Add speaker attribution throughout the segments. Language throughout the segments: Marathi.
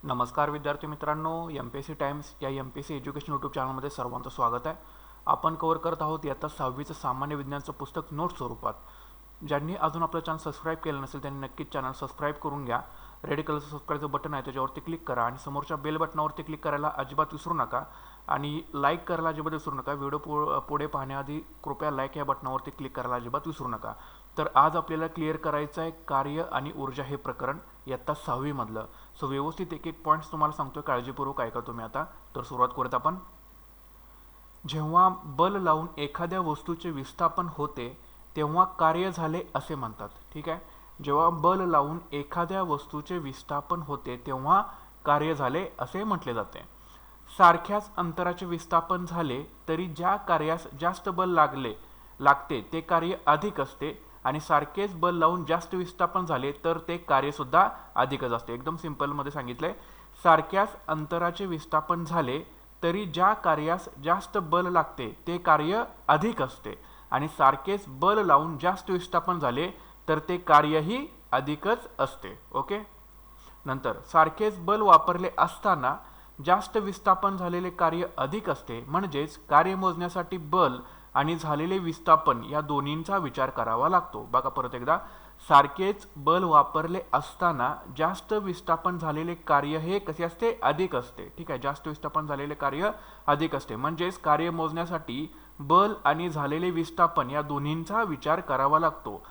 Speaker 1: नमस्कार विद्यार्थी मित्रांनो, MPSC टाइम्स या MPSC एज्युकेशन यूट्यूब चॅनलमध्ये सर्वांचं स्वागत आहे. आपण कव्हर करत आहोत इयत्ता 6वीचं सामान्य विज्ञानचं पुस्तक नोट स्वरूपात. ज्यांनी अजून आपलं चॅनल सबस्क्राईब केलं नसेल त्यांनी नक्कीच चॅनल सबस्क्राईब करून घ्या. रेड कलरचं सबस्क्राईबचं बटन आहे त्याच्यावरती क्लिक करा आणि समोरच्या बेल बटनावरती क्लिक करायला अजिबात विसरू नका आणि लाईक करायला अजिबात विसरू नका. व्हिडिओ पुढे पाहण्याआधी कृपया लाईक या बटनावरती क्लिक करायला अजिबात विसरू नका. तर आज आपल्याला क्लिअर करायचं आहे कार्य आणि ऊर्जा हे प्रकरण इयत्ता 6वी मधलं. सो व्यवस्थित एक एक पॉईंट्स तुम्हाला सांगतोय, काळजीपूर्वक ऐका तुम्ही आता. तर सुरुवात करूयात आपण. जेव्हा बल लावून एखाद्या वस्तूचे विस्थापन होते तेव्हा कार्य झाले असे म्हणतात. ठीक आहे, जेव्हा बल लावून एखाद्या वस्तूचे विस्थापन होते तेव्हा कार्य झाले असे म्हटले जाते. सारख्याच अंतराचे विस्थापन झाले तरी ज्या कार्यास जास्त बल लागते ते कार्य अधिक असते आणि सारखेच बल लावून जास्त विस्थापन झाले तर ते कार्य सुद्धा अधिकच असते. एकदम सिंपल मध्ये सांगितलंय. सारख्याच अंतराचे विस्थापन झाले तरी ज्या कार्यास जास्त बल लागते ते कार्य अधिक असते आणि सारखेच बल लावून जास्त विस्थापन झाले तर ते कार्यही अधिकच असते. ओके. नंतर सारखेच बल वापरले असताना जास्त विस्थापन झालेले कार्य अधिक असते. म्हणजेच कार्य मोजण्यासाठी बल आणि झालेले विस्थापन या दोन्हींचा विचार करावा लागतो. बघा परत एकदा, सारखेच बल वापरले असताना जास्त विस्थापन झालेले कार्य हे कसे असते? अधिक असते. ठीक आहे, जास्त विस्थापन झालेले कार्य अधिक असते. म्हणजेच कार्य मोजण्यासाठी बल आणि झालेले विस्थापन या दोन्हींचा विचार करावा लागतो.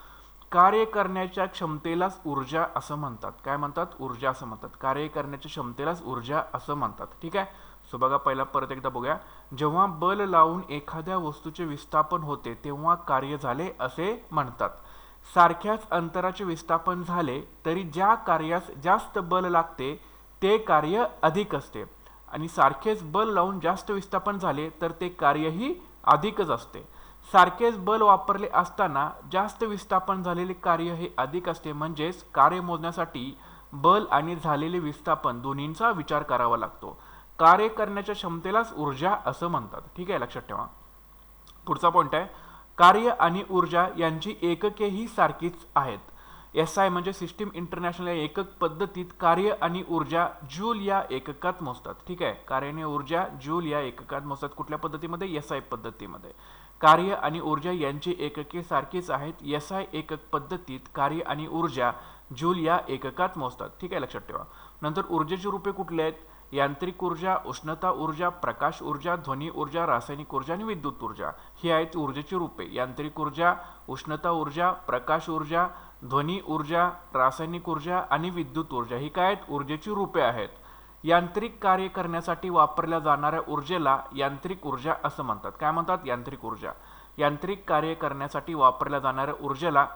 Speaker 1: कार्य करण्याच्या क्षमतेलाच ऊर्जा असं म्हणतात. काय म्हणतात? ऊर्जा असं म्हणतात. कार्य करण्याच्या क्षमतेलाच ऊर्जा असं म्हणतात. ठीक आहे. सो बघा, पहिला परत एकदा बघूया. जेव्हा बल लावून एखाद्या वस्तूचे विस्थापन होते तेव्हा कार्य झाले असे म्हणतात. सारख्याच अंतराचे विस्थापन झाले तरी ज्या कार्यास जास्त बल लागते ते कार्य अधिक असते आणि सारखेच बल लावून जास्त विस्थापन झाले तर ते कार्यही अधिकच असते. सारखेच बल वापरले असताना जास्त विस्थापन झालेले कार्य हे अधिक असते. म्हणजेच कार्य मोजण्यासाठी बल आणि झालेले विस्थापन दोन्हींचा विचार करावा लागतो. कार्य करण्याच्या क्षमतेलाच ऊर्जा असं म्हणतात. ठीक आहे, लक्षात ठेवा. पुढचा पॉइंट आहे, कार्य आणि ऊर्जा यांची एकके ही सारखीच आहेत. SI म्हणजे सिस्टीम इंटरनॅशनल या एकक पद्धतीत कार्य आणि ऊर्जा जूल या एककात मोजतात. ठीक आहे, कार्य आणि ऊर्जा जूल या एककात मोजतात. कुठल्या पद्धतीमध्ये? SI पद्धतीमध्ये. कार्य आणि ऊर्जा यांची एकके सारखीच आहेत. SI एकक पद्धतीत कार्य आणि ऊर्जा जूल या एककात मोजतात. ठीक आहे, लक्षात ठेवा. नंतर ऊर्जेची रूपे कुठली आहेत? यांत्रिक ऊर्जा, उष्णता ऊर्जा, प्रकाश ऊर्जा, ध्वनी ऊर्जा, रासायनिक ऊर्जा आणि विद्युत ऊर्जा ही आहेत ऊर्जेची रूपे. यांत्रिक ऊर्जा, उष्णता ऊर्जा, प्रकाश ऊर्जा, ध्वनी ऊर्जा, रासायनिक ऊर्जा आणि विद्युत ऊर्जा ही काय आहेत? ऊर्जेची रूपे आहेत. यांत्रिक कार्य करण्यासाठी वापरल्या जाणाऱ्या ऊर्जेला यांत्रिक ऊर्जा असं म्हणतात. काय म्हणतात? यांत्रिक ऊर्जा. यांत्रिक कार्य करण्यासाठी वापरल्या जाणाऱ्या ऊर्जेला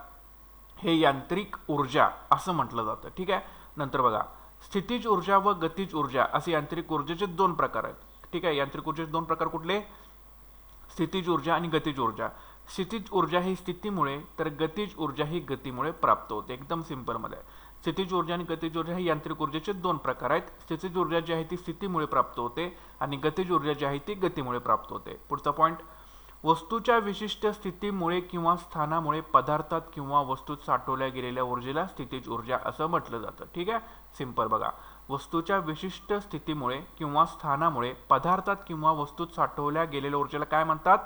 Speaker 1: हे यांत्रिक ऊर्जा असं म्हटलं जातं. ठीक आहे. नंतर बघा, स्थितीज ऊर्जा व गतिज ऊर्जा असे यांत्रिक ऊर्जेचे दोन प्रकार आहेत. ठीक आहे, यांत्रिक ऊर्जेचे दोन प्रकार कुठले? स्थितीज ऊर्जा आणि गतिज ऊर्जा. स्थितीज ऊर्जा ही स्थितीमुळे तर गतिज ऊर्जा ही गतीमुळे प्राप्त होते. एकदम सिंपल मध्ये. स्थितीज ऊर्जा आणि गतिज ऊर्जा ही यांत्रिक ऊर्जेचे दोन प्रकार आहेत. स्थितीज ऊर्जा जी आहे ती स्थितीमुळे प्राप्त होते आणि गतिज ऊर्जा जी आहे ती गतीमुळे प्राप्त होते. पुढचा पॉइंट, वस्तूच्या विशिष्ट स्थितीमुळे किंवा स्थानामुळे पदार्थात किंवा वस्तूत साठवल्या गेलेल्या ऊर्जेला स्थितीज ऊर्जा असं म्हटलं जातं. ठीक आहे, सिंपल बघा. वस्तूच्या विशिष्ट स्थितीमुळे किंवा स्थानामुळे पदार्थात किंवा वस्तूत साठवल्या गेलेल्या ऊर्जेला काय म्हणतात?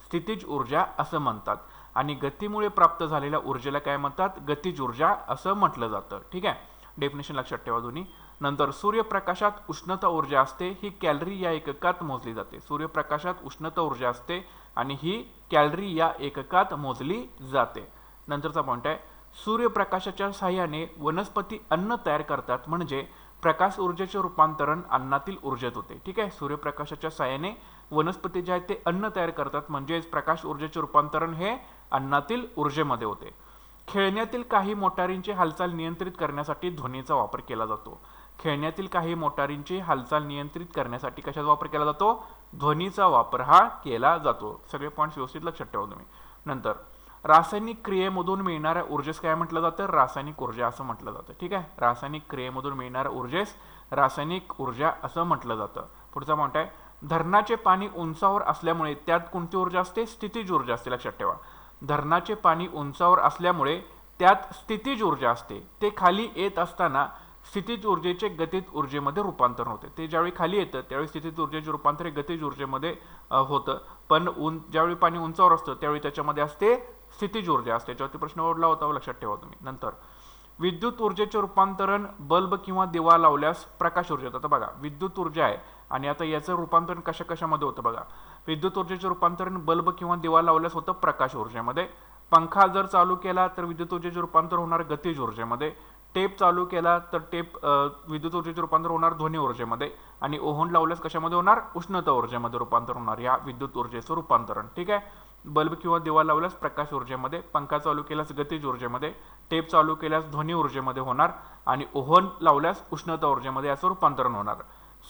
Speaker 1: स्थितीज ऊर्जा असं म्हणतात. आणि गतीमुळे प्राप्त झालेल्या ऊर्जेला काय म्हणतात? गतिज ऊर्जा असं म्हटलं जातं. ठीक आहे, डेफिनेशन लक्षात ठेवा दोन्ही. नंतर सूर्यप्रकाशात उष्णता ऊर्जा असते, ही कॅलरी या एककात मोजली जाते. सूर्यप्रकाशात उष्णता ऊर्जा असते आणि ही कॅलरी या एककात मोजली जाते. नंतरचा पॉइंट आहे, सूर्यप्रकाशाच्या साहाय्याने वनस्पती अन्न तयार करतात. म्हणजे प्रकाश ऊर्जेचे रूपांतरण अन्नातील ऊर्जेत होते. ठीक आहे, सूर्यप्रकाशाच्या साहाय्याने वनस्पती जे आहेत ते अन्न तयार करतात. म्हणजेच प्रकाश ऊर्जेचे रूपांतरण हे अन्नातील ऊर्जेमध्ये होते. खेळण्यातील काही मोटारींची हालचाल नियंत्रित करण्यासाठी ध्वनीचा वापर केला जातो. खेळण्यातील काही मोटारींची हालचाल नियंत्रित करण्यासाठी कशाचा वापर केला जातो? ध्वनीचा वापर हा केला जातो. सगळे पॉईंट्स व्यवस्थित लक्षात ठेवा तुम्ही. नंतर रासायनिक क्रियेमधून मिळणाऱ्या ऊर्जेस काय म्हटलं जातं? रासायनिक ऊर्जा असं म्हटलं जातं. ठीक आहे, रासायनिक क्रियेमधून मिळणाऱ्या ऊर्जेस रासायनिक ऊर्जा असं म्हटलं जातं. पुढचा पॉईंट आहे, धरणाचे पाणी उंचावर असल्यामुळे त्यात कोणती ऊर्जा असते? स्थितीज ऊर्जा असते. लक्षात ठेवा. धरणाचे पाणी उंचावर असल्यामुळे त्यात स्थितीज ऊर्जा असते. ते खाली येत असताना स्थितीज ऊर्जेचे गतिज ऊर्जेमध्ये रूपांतर होते. ते ज्यावेळी खाली येतं त्यावेळी स्थितीज ऊर्जेचे रूपांतर हे गतिज ऊर्जेमध्ये होतं, पण ज्यावेळी पाणी उंचावर असतं त्यावेळी त्याच्यामध्ये असते स्थितीज ऊर्जा असते. त्याच्यावरती प्रश्न ओढला होता, लक्षात ठेवा तुम्ही. नंतर विद्युत ऊर्जेचे रूपांतरण बल्ब किंवा दिवा लावल्यास प्रकाश ऊर्जेत. आता बघा विद्युत ऊर्जा आहे आणि आता याचं रूपांतरण कशामध्ये होतं बघा. विद्युत ऊर्जेचे रूपांतरण बल्ब किंवा दिवा लावल्यास होतं प्रकाश ऊर्जेमध्ये. पंखा जर चालू केला तर विद्युत ऊर्जेचे रूपांतर होणार गतिज ऊर्जेमध्ये. टेप चालू केला तर विद्युत ऊर्जेचे रूपांतर होणार ध्वनी ऊर्जेमध्ये. आणि ओव्हन लावल्यास कशामध्ये होणार, उष्णता ऊर्जेमध्ये रूपांतर होणार या विद्युत ऊर्जेचं रूपांतरण. ठीक आहे. बल्ब किंवा दिवा लावल्यास प्रकाश ऊर्जेमध्ये, पंखा चालू केल्यास गतिज ऊर्जेमध्ये, टेप चालू केल्यास ध्वनी ऊर्जेमध्ये होणार आणि ओव्हन लावल्यास उष्णता ऊर्जेमध्ये याचं रूपांतरण होणार.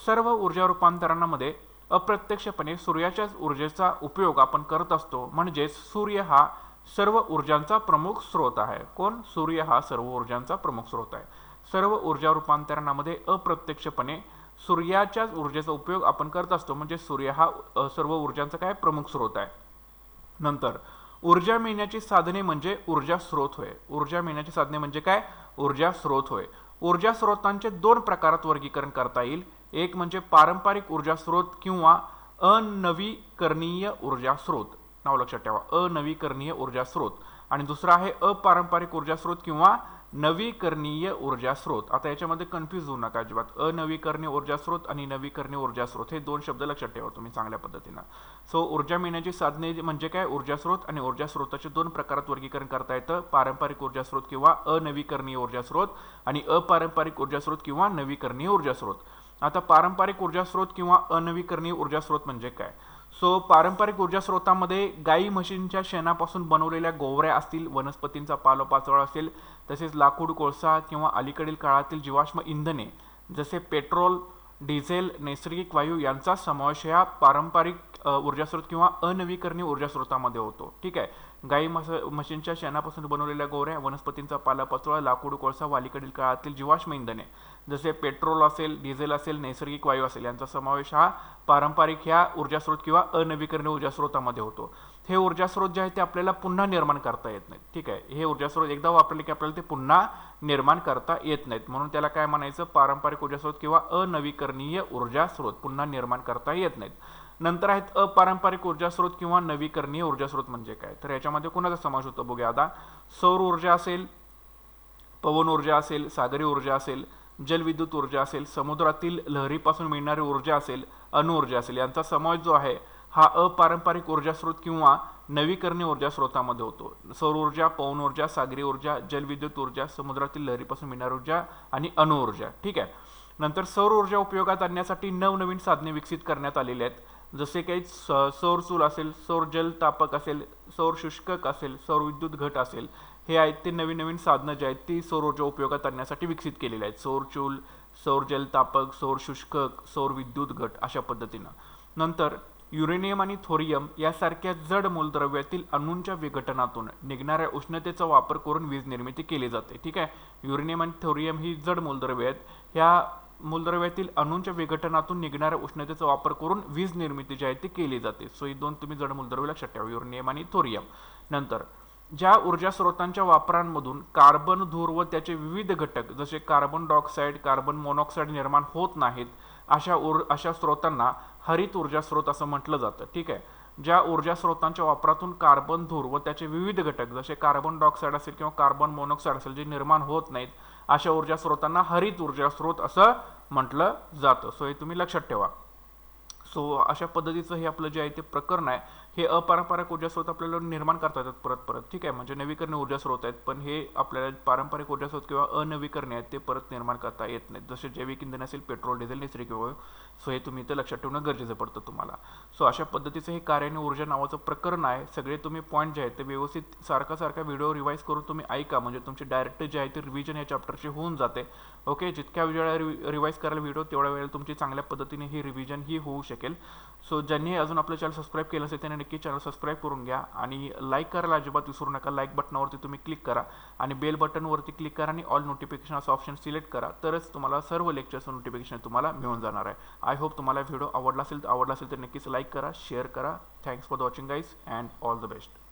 Speaker 1: सर्व ऊर्जा रूपांतरणामध्ये अप्रत्यक्षपणे सूर्याच्याच ऊर्जेचा उपयोग आपण करत असतो. म्हणजेच सूर्य हा सर्व ऊर्जांचा प्रमुख स्रोत आहे. कोण? सूर्य हा सर्व ऊर्जांचा प्रमुख स्रोत आहे. सर्व ऊर्जा रूपांतरणामध्ये अप्रत्यक्षपणे सूर्याच्याच ऊर्जेचा उपयोग आपण करत असतो. म्हणजे सूर्य हा सर्व ऊर्जांचा काय प्रमुख स्रोत आहे. नंतर ऊर्जा मिळण्याची साधने म्हणजे ऊर्जा स्रोत होय. ऊर्जा मिळण्याची साधने म्हणजे काय? ऊर्जा स्रोत होय. ऊर्जा स्रोतांचे दोन प्रकारात वर्गीकरण करता येईल. एक म्हणजे पारंपरिक ऊर्जा स्रोत किंवा अनवीकरणीय ऊर्जा स्रोत. नाव लक्षात ठेवा, अनवीकरणीय ऊर्जा स्रोत. आणि दुसरा आहे अपारंपरिक ऊर्जा स्रोत किंवा नवीकरणीय ऊर्जा स्रोत. आता याच्यामध्ये कन्फ्यूज होऊ नका अजिबात. अनवीकरणीय ऊर्जा स्रोत आणि नवीकरणीय ऊर्जा स्रोत हे दोन शब्द लक्षात ठेवा तुम्ही चांगल्या पद्धतीनं. सो ऊर्जा मिळण्याची साधने म्हणजे काय? ऊर्जा स्रोत आणि ऊर्जा स्रोताचे दोन प्रकारात वर्गीकरण करता येतं. पारंपरिक ऊर्जा स्रोत किंवा अनवीकरणीय ऊर्जा स्रोत आणि अपारंपरिक ऊर्जा स्रोत किंवा नवीकरणीय ऊर्जा स्रोत. आता पारंपरिक ऊर्जा स्रोत किंवा अनवीकरणीय ऊर्जा स्रोत म्हणजे काय? सो पारंपरिक ऊर्जा स्रोतामध्ये गाई म्हशींच्या शेणापासून बनवलेल्या गोवऱ्या असतील, वनस्पतींचा पालापाचोळा असेल, तसेच लाकूड, कोळसा किंवा अलीकडील काळातील जीवाश्म इंधने जसे पेट्रोल, डिझेल, नैसर्गिक वायू यांचा समावेश या पारंपरिक ऊर्जा स्रोत किंवा अनवीकरणीय ऊर्जा स्रोतामध्ये होतो. ठीक आहे. गाई म्हशींच्या शेणापासून बनवलेल्या गोवऱ्या, वनस्पतींचा पालापाचोळा, लाकूड, कोळसा व अलीकडील काळातील जीवाश्म इंधने जसे पेट्रोल असेल, डिझेल असेल, नैसर्गिक वायू असेल यांचा समावेश हा पारंपरिक ह्या ऊर्जा स्रोत किंवा अनवीकरणीय ऊर्जा स्रोतामध्ये होतो. हे ऊर्जा स्रोत जे आहे ते आपल्याला पुन्हा निर्माण करता येत नाहीत. ठीक आहे. हे ऊर्जा स्रोत एकदा वापरले की आपल्याला ते पुन्हा निर्माण करता येत नाहीत. म्हणून त्याला काय म्हणायचं? पारंपरिक ऊर्जा स्रोत किंवा अनवीकरणीय ऊर्जा स्रोत. पुन्हा निर्माण करता येत नाहीत. नंतर आहेत अपारंपरिक ऊर्जा स्रोत किंवा नवीकरणीय ऊर्जा स्रोत म्हणजे काय? तर याच्यामध्ये कोणाचा समावेश होतो बघूया आता. सौर ऊर्जा असेल, पवन ऊर्जा असेल, सागरी ऊर्जा असेल, जलविद्युत ऊर्जा असेल, समुद्रातील लहरीपासून मिळणारी ऊर्जा असेल, अणुऊर्जा असेल यांचा समावेश जो आहे हा अपारंपरिक ऊर्जा स्रोत किंवा नवीकरणीय ऊर्जा स्रोतामध्ये होतो. सौर ऊर्जा, पवन ऊर्जा, सागरी ऊर्जा, जलविद्युत ऊर्जा, समुद्रातील लहरीपासून मिळणारी ऊर्जा आणि अणुऊर्जा. ठीक आहे. नंतर सौर ऊर्जा उपयोगात आणण्यासाठी नवनवीन साधने विकसित करण्यात आलेली आहेत. जसे काही सौर चूल असेल, सौर जल तापक असेल, सौर शुष्कक असेल, सौर विद्युत घट असेल, हे आहेत ते नवीन नवीन साधनं जी आहेत ती सौर ऊर्जा उपयोगात आणण्यासाठी विकसित केलेली आहेत. सौर चूल, सौर जल तापक, सौर शुष्कक, सौर विद्युत घट अशा पद्धतीनं. नंतर युरेनियम आणि थोरियम यासारख्या जड मूलद्रव्यातील अणूंच्या विघटनातून निघणाऱ्या उष्णतेचा वापर करून वीज निर्मिती केली जाते. ठीक आहे. युरेनियम आणि थोरियम ही जड मूलद्रव्ये आहेत. ह्या मूलद्रव्यातील अणूंच्या विघटनातून निघणाऱ्या उष्णतेचा वापर करून वीज निर्मिती जी आहे ती केली जाते. सो ही दोन तुम्ही जड मूलद्रव्ये लक्षात ठेवा, युरेनियम आणि थोरियम. नंतर ज्या ऊर्जा स्रोतांच्या वापरांमधून कार्बन धूर व त्याचे विविध घटक जसे कार्बन डायऑक्साईड, कार्बन मोनॉक्साईड निर्माण होत नाहीत अशा स्रोतांना हरित ऊर्जा स्रोत असं म्हटलं जातं. ठीक आहे. ज्या ऊर्जा स्रोतांच्या वापरातून कार्बन धूर व त्याचे विविध घटक जसे कार्बन डायऑक्साईड असेल किंवा कार्बन मोनॉक्साईड असेल जे निर्माण होत नाहीत अशा ऊर्जा स्रोतांना हरित ऊर्जा स्रोत असं म्हटलं जातं. सो हे तुम्ही लक्षात ठेवा. सो अशा पद्धतीचं हे आपलं जे आहे ते प्रकरण आहे. हे अपारंपरिक ऊर्जा स्रोत आपल्याला निर्माण करता येतात परत. ठीक आहे. म्हणजे नवीकरणीय ऊर्जा स्रोत आहेत, पण हे आपल्याला पारंपरिक ऊर्जा स्रोत किंवा अनवीकरणीय आहेत ते परत निर्माण करता येत नाहीत. जसे जैविक इंधन असेल, पेट्रोल, डिझेल, नैसर्गिक वायू. सो हे तुम्ही इथं लक्षात ठेवणं गरजेचं पडतं तुम्हाला. सो अशा पद्धतीचं हे कार्य आणि ऊर्जा नावाचं प्रकरण आहे. सगळे तुम्ही पॉईंट जे आहेत ते व्यवस्थित सारखा व्हिडिओ रिवाईज करून तुम्ही ऐका, म्हणजे तुमची डायरेक्ट जे आहे ते रिव्हिजन या चॅप्टरची होऊन जाते. ओके. जितक्या वेळा रिवाईज करायला व्हिडिओ तेवढ्या वेळेला तुमची चांगल्या पद्धतीने ही रिव्हिजन ही होऊ शकेल. सो ज्यांनी अजून आपलं चॅनल सबस्क्राईब केलं असेल त्यांनी नक्की चॅनल सबस्क्राईब करून घ्या आणि लाईक करायला अजिबात विसरू नका. लाईक बटनावरती तुम्ही क्लिक करा आणि बेल बटनवरती क्लिक करा आणि ऑल नोटिफिकेशन असं ऑप्शन सिलेक्ट करा, तरच तुम्हाला सर्व लेक्चर्सचं नोटिफिकेशन तुम्हाला मिळून जाणार आहे. आय होप तुम्हाला व्हिडिओ आवडला असेल तर नक्कीच लाईक करा, शेअर करा. Thanks for the watching guys and all the best.